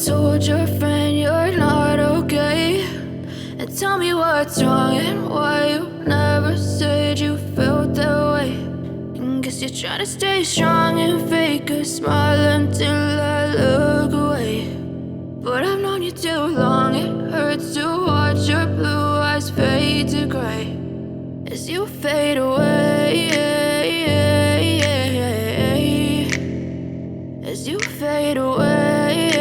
told your friend you're not okay, and tell me what's wrong and why you never said you felt that way. And guess you're trying to stay strong and fake a smile until I look away. But I've known you too long, it hurts to watch your blue eyes fade to gray as you fade away, as you fade away.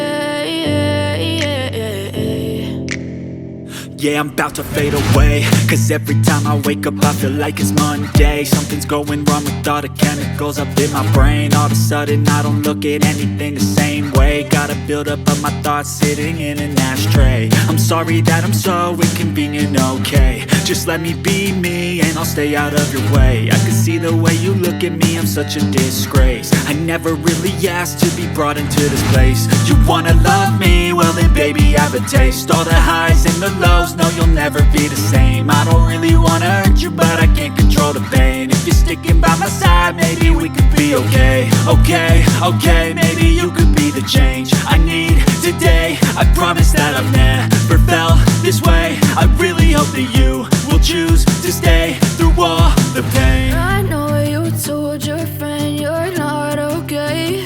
Yeah, I'm about to fade away, cause every time I wake up I feel like it's Monday. Something's going wrong with all the chemicals up in my brain. All of a sudden I don't look at anything the same way. Gotta build up of my thoughts sitting in an ashtray. I'm sorry that I'm so inconvenient, okay. Just let me be me and I'll stay out of your way. I can see the way you look at me, I'm such a disgrace. I never really asked to be brought into this place. You wanna love me? Well then baby I have a taste. All the highs and the lows, no you'll never be the same. I don't really wanna hurt you but I can't control the pain. If you're sticking by my side maybe we could be okay. Okay, maybe you could be the change I need today. I promise that I've never felt this way. I really hope that you will choose to stay through all the pain. I know you told your friend you're not okay,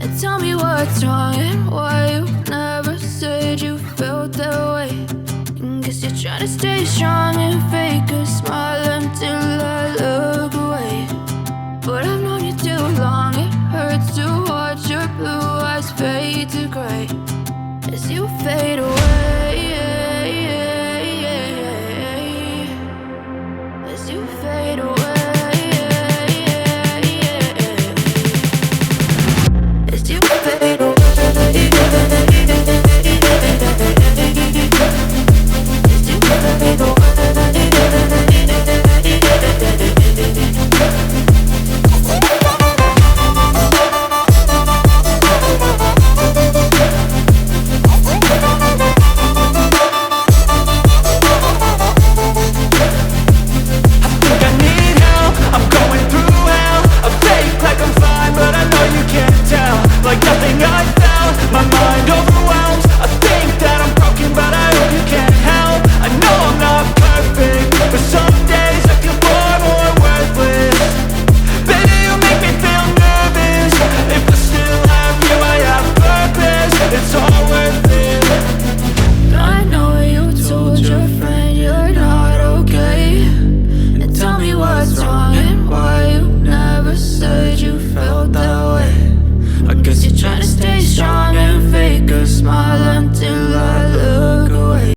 and tell me what's wrong and why you never said you felt that way. And guess you're trying to stay strong and fake a smile until I look away. But I've known you too long, it hurts to watch your blue eyes fade to gray as you fade away.